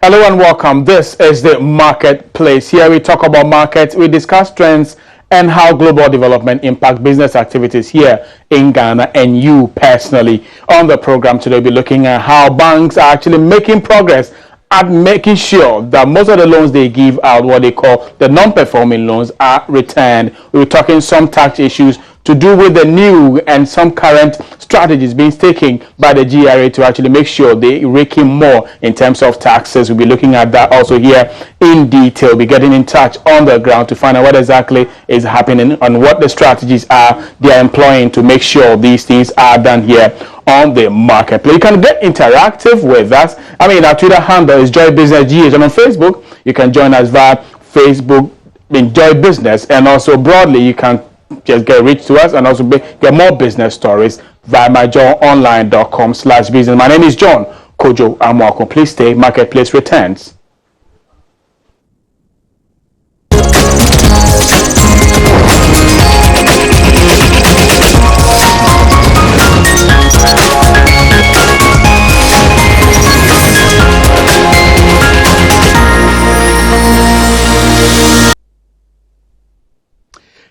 Hello and welcome. This is the Marketplace. Here we talk about markets, we discuss trends and how global development impacts business activities here in Ghana and you personally. On the program today, we'll be looking at how banks are actually making progress at making sure that most of the loans they give out, what they call the non-performing loans, are returned. We're talking some tax issues to do with the new and some current strategies being taken by the GRA to actually make sure they rake in more in terms of taxes. We'll be looking at that also here in detail. We'll be getting in touch on the ground to find out what exactly is happening and what the strategies are they are employing to make sure these things are done here on the Marketplace. You can get interactive with us. Our Twitter handle is Joy Business GH, and on Facebook you can join us via Facebook Enjoy Business, and also broadly you can just reach to us and also get more business stories via myjohnonline.com/business. My name is John Kojo Amwako. Please stay. Marketplace returns.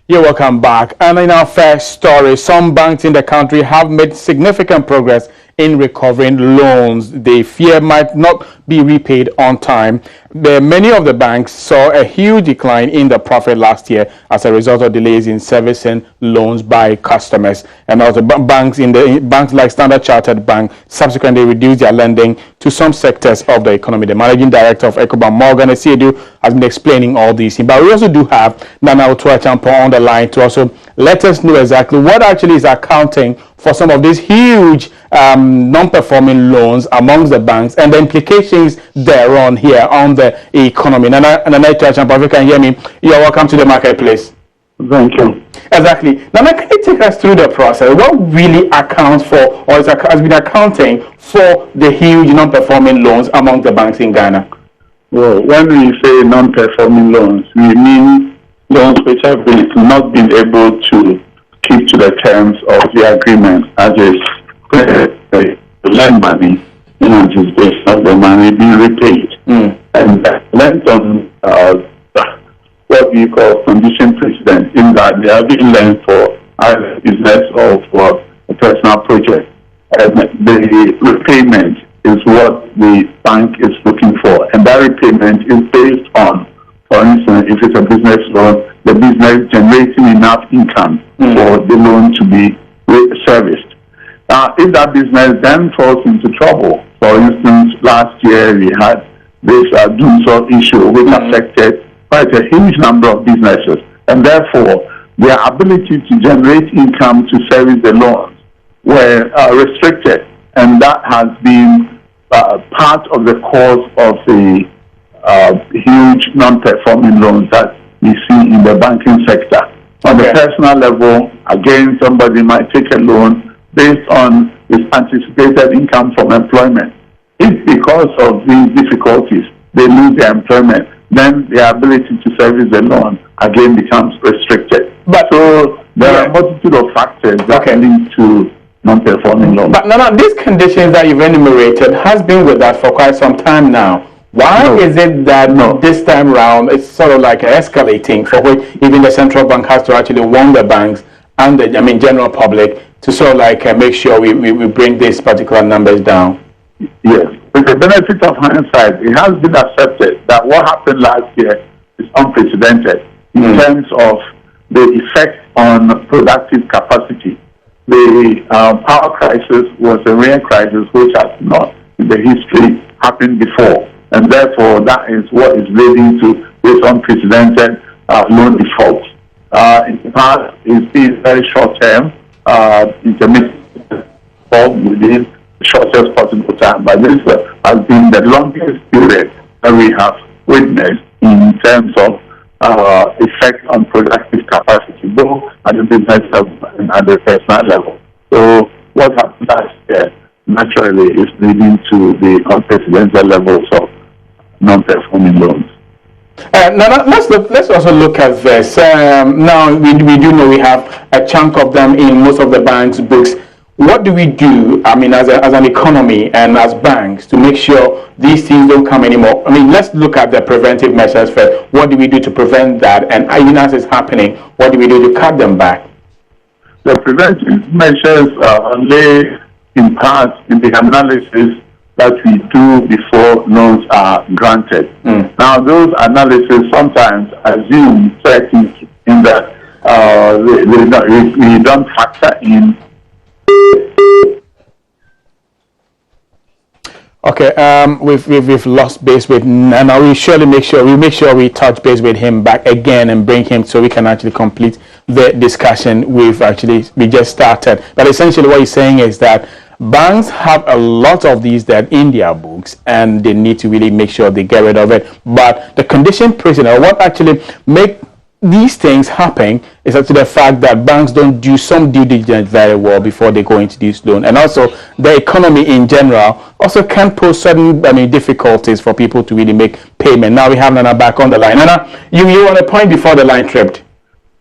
You're welcome back. And in our first story, some banks in the country have made significant progress in recovering loans they fear might not be repaid on time. Many of the banks saw a huge decline in the profit last year as a result of delays in servicing loans by customers. And also banks like Standard Chartered Bank subsequently reduced their lending to some sectors of the economy. The managing director of Ecobank, Morgan Asiedu, has been explaining all these things. But we also do have Nana Otuachampo on the line to also let us know exactly what actually is accounting for some of these huge non-performing loans amongst the banks and the implications thereon here on the economy. Nana Otuachampo, if you can hear me, you're welcome to the Marketplace. Thank you. Exactly. Nana, can you take us through the process? What really accounts for, or has been accounting for the huge non-performing loans among the banks in Ghana? Well, when we say non-performing loans, we mean loans which have not been able to keep to the terms of the agreement, as is lend money in anticipation of the money being repaid. And lent on what we call condition precedent, in that they are being lent for either business or for a personal project. And the repayment is what the bank is looking for. And that repayment is based on, for instance, if it's a business loan, the business generating enough income for the loan to be serviced. If that business then falls into trouble, for instance, last year we had this Doomsor issue which affected quite a huge number of businesses, and therefore their ability to generate income to service the loans were restricted, and that has been part of the cause of the huge non-performing loans that we see in the banking sector. On the personal level, again, somebody might take a loan based on his anticipated income from employment. If because of these difficulties they lose their employment, then their ability to service the loan again becomes restricted. So there are a multitude of factors that lead to non-performing loans. But none of these conditions that you've enumerated has been with us for quite some time now. Why is it that this time around it's sort of like escalating, for which even the central bank has to actually warn the banks and the general public to sort of like make sure we bring these particular numbers down? Yes. With the benefit of hindsight, it has been accepted that what happened last year is unprecedented in terms of the effect on productive capacity. The power crisis was a rare crisis which has not in the history happened before. And therefore, that is what is leading to this unprecedented loan default. In the past, it's been very short-term, intermittent within the shortest possible time. But this has been the longest period that we have witnessed in terms of effect on productive capacity, both at the business level and at the personal level. So what happened last year naturally is leading to the unprecedented levels of non-performing loans. Now let's also look at this. Now we do know we have a chunk of them in most of the banks' books. what do we do, I mean, as an economy and as banks to make sure these things don't come anymore? I mean, let's look at the preventive measures first. What do we do to prevent that? And even as it's happening, what do we do to cut them back? The preventive measures lay in part in the analysis that we do before loans are granted. Now, those analyses sometimes assume certain in that we don't factor in. Okay, we've lost base with Nana. We surely make sure we touch base with him back again and bring him so we can actually complete the discussion we just started. But essentially, what he's saying is that banks have a lot of these that in their books, and they need to really make sure they get rid of it. But the condition precedent, what actually make these things happen is actually the fact that banks don't do some due diligence very well before they go into this loan, and also the economy in general also can pose certain difficulties for people to really make payment. Now we have Nana back on the line. Nana, you were on a point before the line tripped.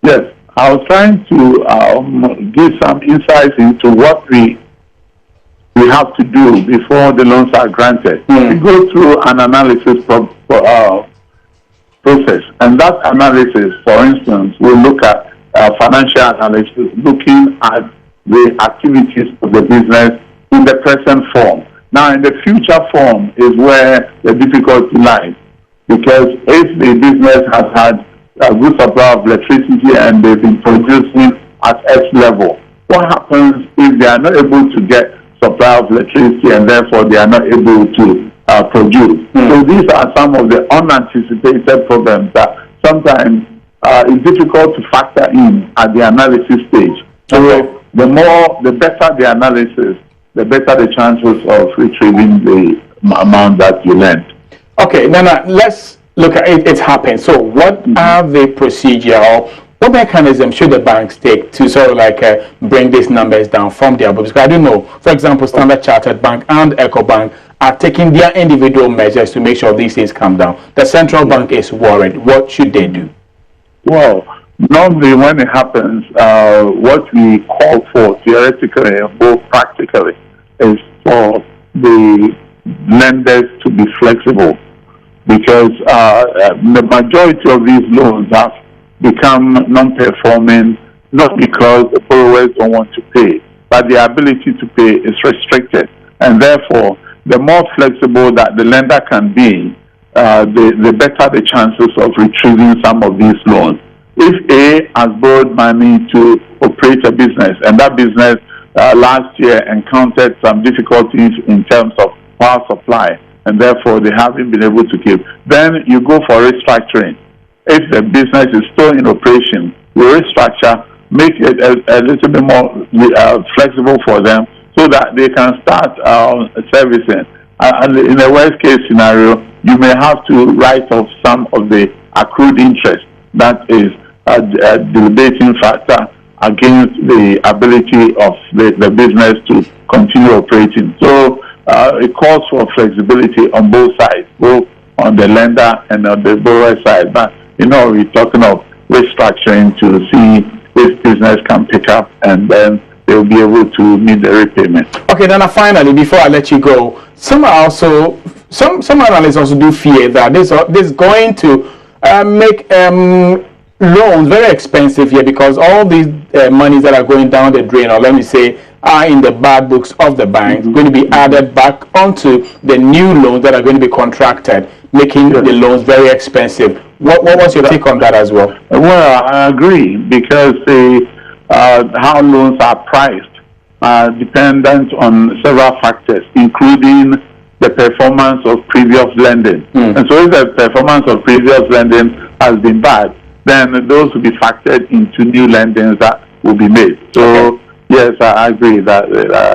Yes, I was trying to give some insights into what we have to do before the loans are granted. We go through an analysis process, and that analysis, for instance, will look at financial analysis, looking at the activities of the business in the present form. Now, in the future form is where the difficulty lies, because if the business has had a good supply of electricity and they've been producing at X level, what happens if they are not able to get supply of electricity and therefore they are not able to produce? So these are some of the unanticipated problems that sometimes it's difficult to factor in at the analysis stage. So the better the analysis, the better the chances of retrieving the amount that you lent. Okay, Nana, let's look at it. It's happened. So what are the procedure, or what mechanism should the banks take to sort of bring these numbers down from their books? Because I don't know, for example, Standard Chartered Bank and EcoBank are taking their individual measures to make sure these things come down. The central bank is worried. What should they do? Well, normally when it happens, what we call for theoretically and both practically is for the lenders to be flexible, because the majority of these loans have become non-performing, not because the borrowers don't want to pay, but the ability to pay is restricted. And therefore, the more flexible that the lender can be, the better the chances of retrieving some of these loans. If A has borrowed money to operate a business, and that business last year encountered some difficulties in terms of power supply, and therefore they haven't been able to keep, then you go for restructuring. If the business is still in operation, you restructure, make it a little bit more flexible for them so that they can start servicing. And in a worst case scenario, you may have to write off some of the accrued interest. That is a debating factor against the ability of the business to continue operating. So it calls for flexibility on both sides, both on the lender and on the borrower side. But we're talking of restructuring to see if business can pick up, and then they'll be able to meet the repayment. Okay, then finally, before I let you go, some analysts also do fear that this is going to make loans very expensive here, because all these monies that are going down the drain, or let me say, are in the bad books of the bank, going to be added back onto the new loans that are going to be contracted, making the loans very expensive. What was your take on that as well? Well, I agree, because how loans are priced are dependent on several factors, including the performance of previous lending. And so if the performance of previous lending has been bad, then those will be factored into new lendings that will be made. So yes, I agree that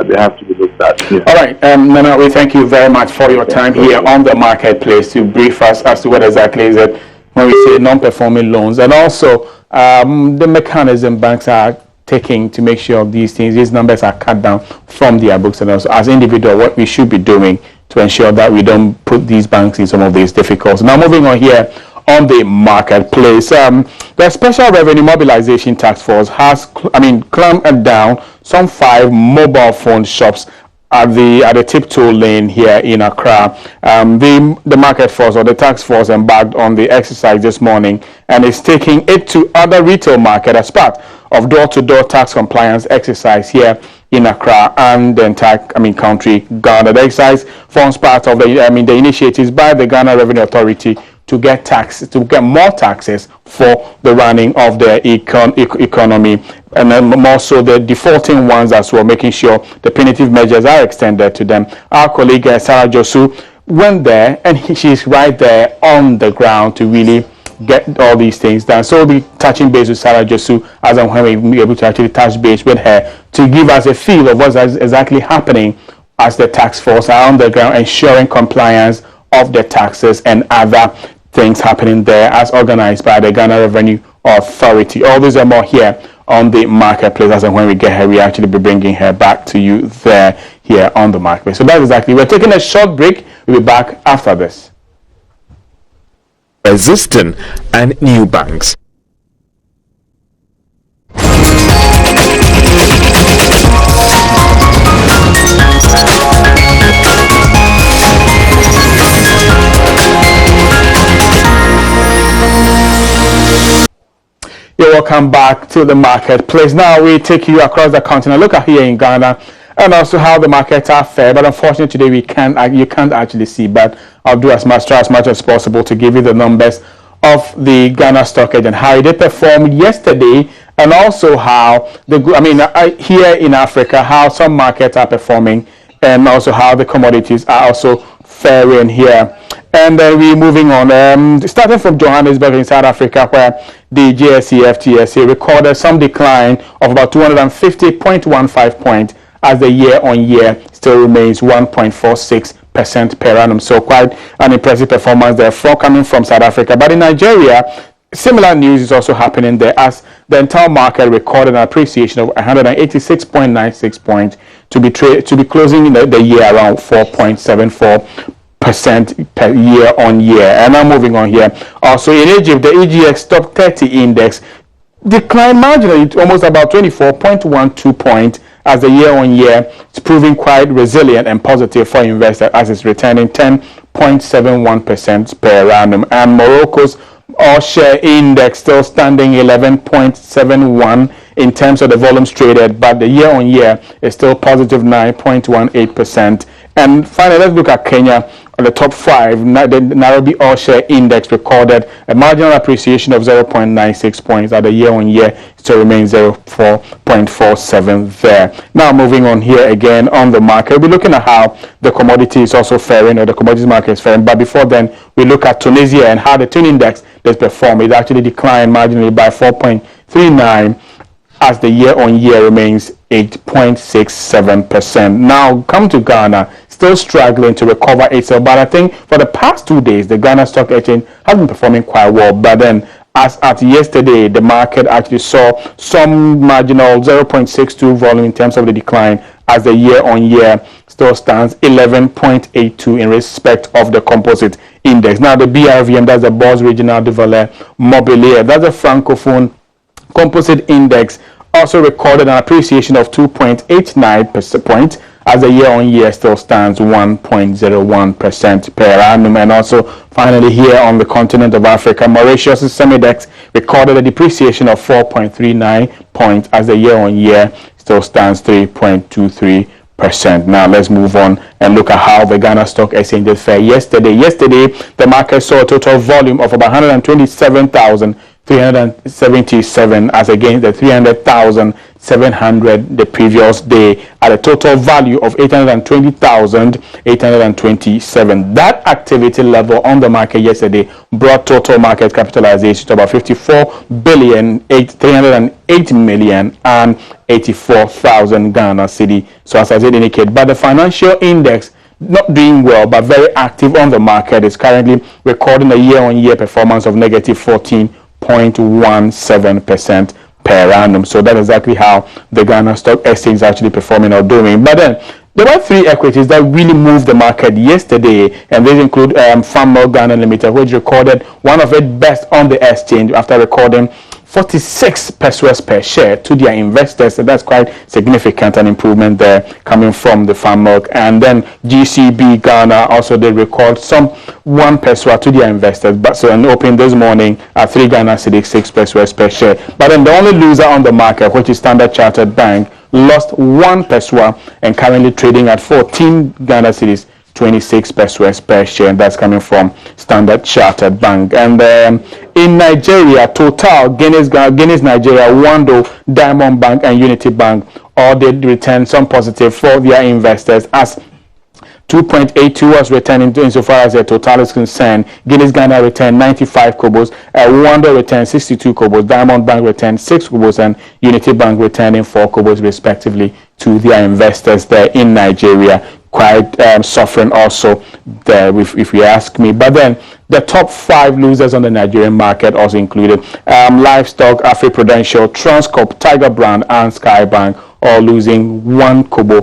they have to be looked at. Yeah. All right, Nana, we thank you very much for your time here on the marketplace to brief us as to what exactly is it when we say non-performing loans, and also the mechanism banks are taking to make sure these numbers are cut down from their books, and also as individual what we should be doing to ensure that we don't put these banks in some of these difficulties. Now moving on here on the marketplace. The Special Revenue Mobilization Task Force has, clamped down some 5 mobile phone shops at the Tiptoe Lane here in Accra. The market force, or the task force, embarked on the exercise this morning and is taking it to other retail market as part of door-to-door tax compliance exercise here in Accra and the entire country, Ghana. The exercise forms part of the initiatives by the Ghana Revenue Authority to get more taxes for the running of the economy, and then more so the defaulting ones as well, making sure the punitive measures are extended to them. Our colleague Sarah Josu went there, and she's right there on the ground to really get all these things done. So we'll be touching base with Sarah Josu as and when we'll be able to actually touch base with her to give us a feel of what's exactly happening as the task force are on the ground, ensuring compliance of the taxes and other things happening there as organized by the Ghana Revenue Authority. All these are more here on the marketplace, as and when we get her, we actually be bringing her back to you there here on the marketplace. So that's exactly, we're taking a short break. We'll be back after this. Existing and new banks. You're welcome back to the marketplace. Now we take you across the continent. Look at here in Ghana, and also how the markets are fair. But unfortunately today you can't actually see. But I'll do as much as possible to give you the numbers of the Ghana Stock Exchange and how it did perform yesterday, and also how here in Africa, how some markets are performing, and also how the commodities are also faring here. And then we're moving on, starting from Johannesburg in South Africa, where the JSE FTSE recorded some decline of about 250.15 points, as the year-on-year still remains 1.46% per annum. So quite an impressive performance there coming from South Africa. But in Nigeria, similar news is also happening there, as the entire market recorded an appreciation of 186.96 points to be closing the year around 4.74% per year on year. And now moving on here, also in Egypt, the EGX Top 30 index declined marginally to almost about 24.12 points, as the year on year is proving quite resilient and positive for investors, as it's returning 10.71% per annum. And Morocco's All Share Index still standing 11.71 in terms of the volumes traded, but the year on year is still positive 9.18%. And finally, let's look at Kenya. On the top 5, the Nairobi All Share Index recorded a marginal appreciation of 0.96 points, at the year on year still remains 0.47 there. Now moving on here again on the market, we'll be looking at how the commodity is also faring, or the commodities market is faring. But before then, we look at Tunisia and how the Tun Index has performed. It actually declined marginally by 4.39, as the year on year remains 8.67%. Now come to Ghana, still struggling to recover itself, but I think for the past 2 days the Ghana Stock Exchange has been performing quite well. But then, as at yesterday, the market actually saw some marginal 0.62 volume in terms of the decline, as the year on year still stands 11.82 in respect of the composite index. Now the BRVM, that's the Bourse Regional de Valeurs Mobilier, that's a francophone composite index, also recorded an appreciation of 2.89% points, as the year on year still stands 1.01% per annum. And also finally here on the continent of Africa, Mauritius' Semidex recorded a depreciation of 4.39 points, as the year on year still stands 3.23%. Now let's move on and look at how the Ghana Stock Exchange did fare yesterday. Yesterday, the market saw a total volume of about 127,377, as against the 300,700 the previous day, at a total value of 820,827. That activity level on the market yesterday brought total market capitalization to about 54,308,084,000 Ghana cedi. So as I did indicate, but the financial index not doing well, but very active on the market, is currently recording a year-on-year performance of negative 14.17% per annum. So that's exactly how the Ghana Stock Exchange is actually performing or doing. But then There were three equities that really moved the market yesterday, and these include Farmwell Ghana Limited, which recorded one of its best on the exchange after recording 46 pesos per share to their investors. So that's quite significant, an improvement there coming from the farm milk. And then GCB Ghana also did record some 1 peso to their investors, but so an open this morning at 3 Ghana cedis 6 pesos per share. But then the only loser on the market, which is Standard Chartered Bank, lost 1 peso and currently trading at 14 Ghana cedis 26 pesos per share, and that's coming from Standard Chartered Bank. And in Nigeria, Total, Guinness Nigeria, Wando, Diamond Bank, and Unity Bank all did return some positive for their investors, as 2.82 was returning insofar as the Total is concerned. Guinness Ghana returned 95 kobos, Wando returned 62 kobos, Diamond Bank returned 6 kobos, and Unity Bank returning 4 kobos respectively to their investors there in Nigeria. Quite suffering also there, if you ask me. But then the top 5 losers on the Nigerian market also included Livestock, AfriPrudential, Transcorp, Tiger Brand, and Skybank, all losing 1 kobo,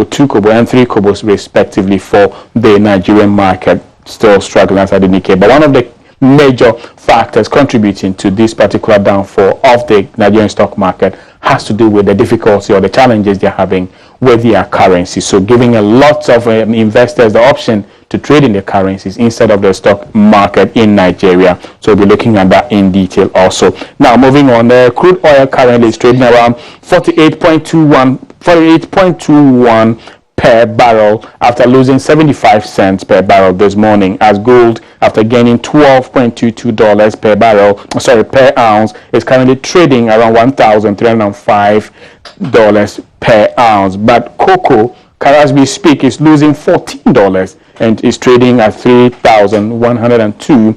2 kobo, and 3 kobos respectively for the Nigerian market. Still struggling as Adenike. But one of the major factors contributing to this particular downfall of the Nigerian stock market has to do with the difficulty or the challenges they're having with their currency. So giving a lot of investors the option to trade in the currencies instead of the stock market in Nigeria. So we'll be looking at that in detail also. Now moving on, crude oil currently is trading around 48.21 per barrel after losing 75 cents per barrel this morning, as gold, after gaining $12.22 per ounce, is currently trading around $1,305 per ounce. But cocoa, as we speak, is losing $14 and is trading at $3,102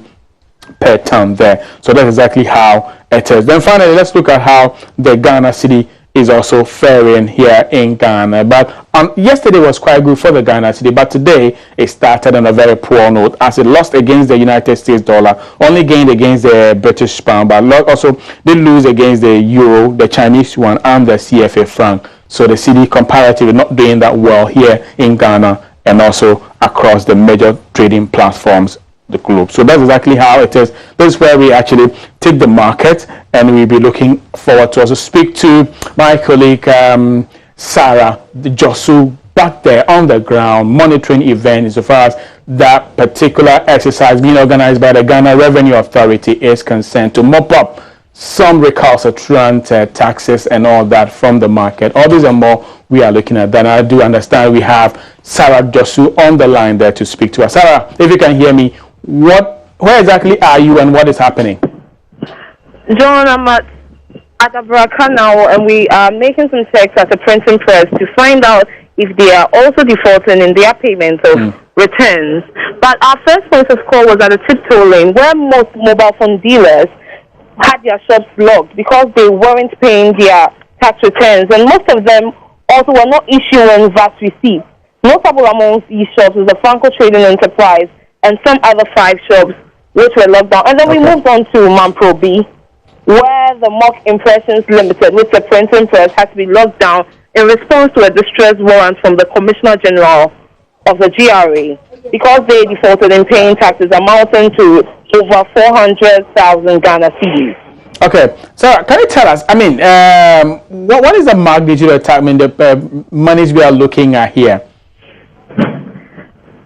per ton there. So that's exactly how it is. Then finally, let's look at how the Ghana cedi is also faring here in Ghana. But yesterday was quite good for the Ghana cedi, but today it started on a very poor note as it lost against the United States dollar, only gained against the British pound, but also did lose against the euro, the Chinese yuan, and the CFA franc. So the cedi comparatively not doing that well here in Ghana and also across the major trading platforms the globe. So that's exactly how it is. This is where we actually take the market, and we'll be looking forward to also speak to my colleague Sarah Josu back there on the ground monitoring events as far as that particular exercise being organized by the Ghana Revenue Authority is concerned, to mop up some recalcitrant taxes and all that from the market. All these and more we are looking at. Then I do understand we have Sarah Josu on the line there to speak to us. Sarah, if you can hear me, where exactly are you and what is happening? John, I'm at Abraka now, and we are making some checks at the printing press to find out if they are also defaulting in their payment of returns. But our first point of call was at the tiptoe lane, where most mobile phone dealers had their shops locked because they weren't paying their tax returns, and most of them also were not issuing VAT receipts. Notable amongst these shops is the Franco Trading Enterprise and some other 5 shops which were locked down. And then we moved on to Mampro B, where the Mock Impressions Limited, which the printing press, had to be locked down in response to a distress warrant from the Commissioner General of the GRA because they defaulted in paying taxes amounting to over 400,000 Ghana cedis. Okay, so can you tell us, I mean, what is the magnitude of tax, I mean, the monies we are looking at here?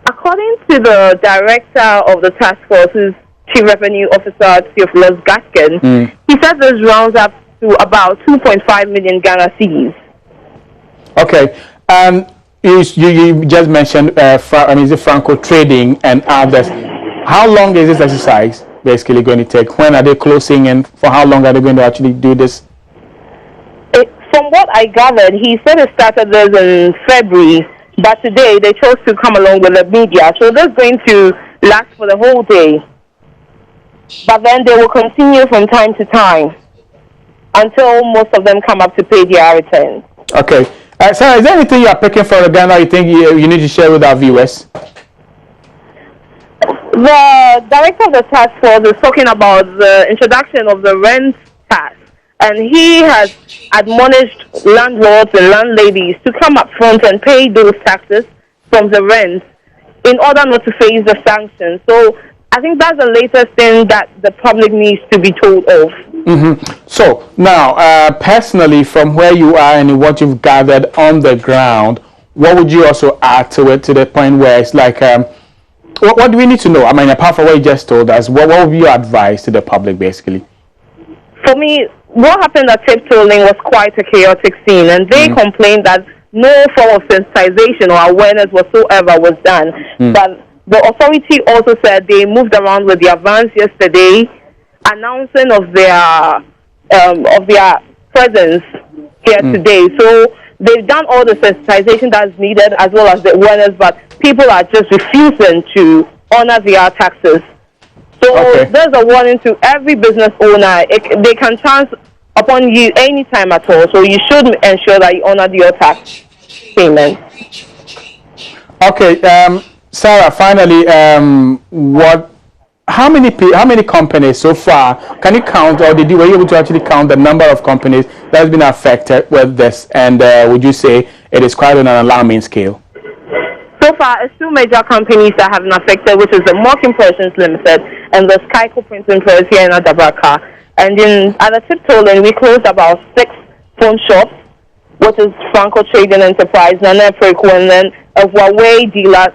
According to the director of the task force's Chief Revenue Officer, Theophilus Gaskin, he said this rounds up to about 2.5 million Ghana cedis. Okay, you just mentioned Franco Trading and others. How long is this exercise basically going to take? When are they closing, and for how long are they going to actually do this? From what I gathered, he said it started this in February, but today they chose to come along with the media. So this is going to last for the whole day. But then they will continue from time to time until most of them come up to pay their returns. Okay. Sarah, is there anything you are picking for Ghana you think you need to share with our viewers? The director of the task force is talking about the introduction of the rent tax And he has admonished landlords and landladies to come up front and pay those taxes from the rent in order not to face the sanctions. So I think that's the latest thing that the public needs to be told of. So now, personally, from where you are and what you've gathered on the ground, what would you also add to it, to the point where it's like, what do we need to know? I mean, apart from what you just told us, what would be your advice to the public, basically? For me, what happened at Tiptoeling was quite a chaotic scene, and they complained that no form of sensitization or awareness whatsoever was done. But the authority also said they moved around with their vans yesterday, announcing of their presence here today. So they've done all the sensitization that's needed as well as the awareness, but people are just refusing to honor their taxes. So there's a warning to every business owner. They can chance upon you anytime at all. So you should ensure that you honor your tax payment. Okay, Sarah, finally, how many companies so far, can you count, or were you able to actually count the number of companies that has been affected with this? And would you say it is quite on an alarming scale? So far, it's 2 major companies that have been affected, which is the Mock Impressions Limited and the Skyco Printing Press here in Adabraka. And at the Tiptoeling, we closed about 6 phone shops, which is Franco Trading Enterprise, Nana Preco, and then a Huawei dealer,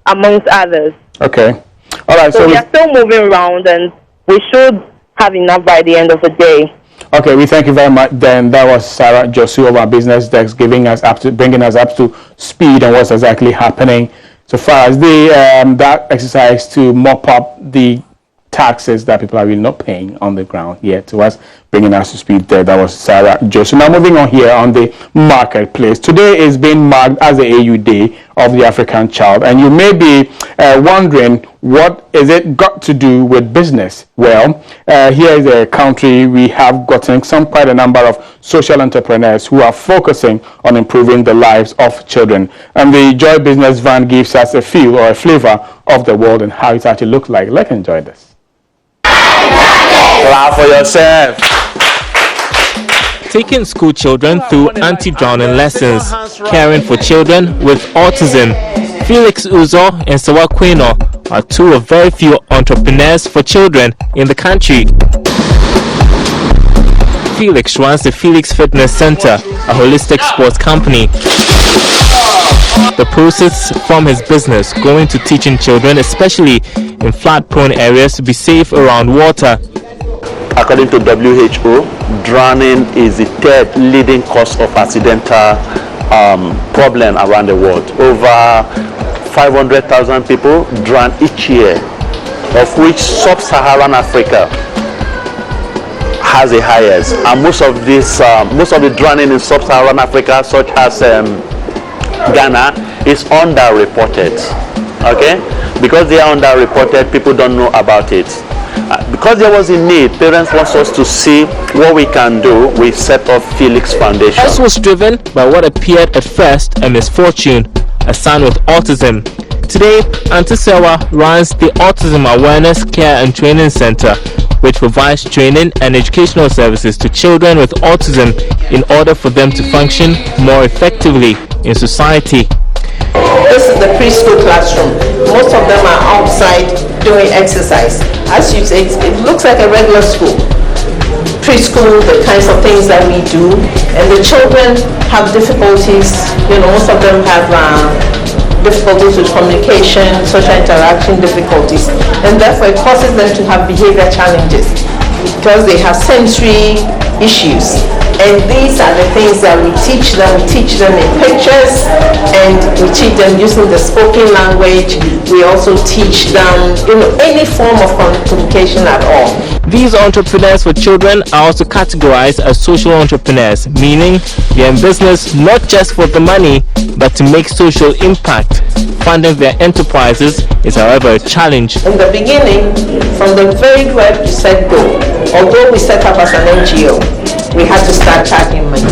amongst others. Okay. All right. So we are still moving around, and we should have enough by the end of the day. Okay, we thank you very much. Then that was Sarah Josu of our business desk, bringing us up to speed on what's exactly happening so far as that exercise to mop up the taxes that people are really not paying on the ground here to us, bringing us to speed there. That was Sarah Josu. Now moving on here on the marketplace. Today is being marked as the AU Day of the African Child, and you may be wondering, what is it got to do with business? Well, here is a country we have gotten quite a number of social entrepreneurs who are focusing on improving the lives of children, and the Joy Business Van gives us a feel or a flavor of the world and how it actually looks like. Let's enjoy this. Clap for yourself. Taking school children through anti-drowning lessons, caring for children with autism. Felix Uzo and Sawakweno are 2 of very few entrepreneurs for children in the country. Felix runs the Felix Fitness Center, a holistic sports company. The proceeds from his business going to teaching children, especially in flood-prone areas, to be safe around water. According to WHO, drowning is the 3rd leading cause of accidental problem around the world. Over 500,000 people drown each year, of which sub-Saharan Africa has the highest. And most of the drowning in sub-Saharan Africa, such as Ghana, is underreported. Okay, because they are underreported, people don't know about it. Because there was a need, parents want us to see what we can do. We set up Felix Foundation. This was driven by what appeared at first a misfortune, a son with autism. Today, Auntie Sewa runs the Autism Awareness Care and Training Center, which provides training and educational services to children with autism in order for them to function more effectively in society. This is the preschool classroom. Most of them are outside doing exercise. As you say, it looks like a regular school. Preschool, the kinds of things that we do, and the children have difficulties. Most of them have difficulties with communication, social interaction difficulties, and therefore it causes them to have behavior challenges because they have sensory issues. And these are the things that we teach them. We teach them in pictures, and we teach them using the spoken language. We also teach them, any form of communication at all. These entrepreneurs for children are also categorized as social entrepreneurs, meaning they are in business not just for the money, but to make social impact. Funding their enterprises is, however, a challenge. In the beginning, from the very word we said go, although we set up as an NGO, we had to start charging money,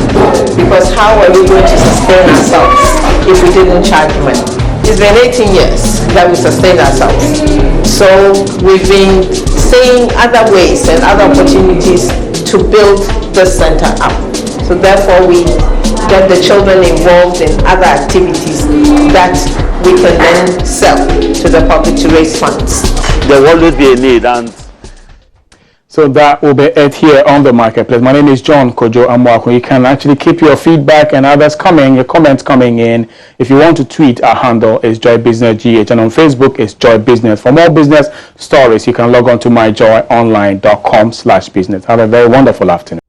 because how are we going to sustain ourselves if we didn't charge money? It's been 18 years that we sustained ourselves. So we've been seeing other ways and other opportunities to build this center up. So therefore, we get the children involved in other activities that we can then sell to the public to raise funds. There will always be a need, and so that will be it here on the Marketplace. My name is John Kojo Amwaku. You can actually keep your feedback and others coming, your comments coming in. If you want to tweet, our handle is Joy Business GH, and on Facebook it's Joy Business. For more business stories, you can log on to myjoyonline.com/business. Have a very wonderful afternoon.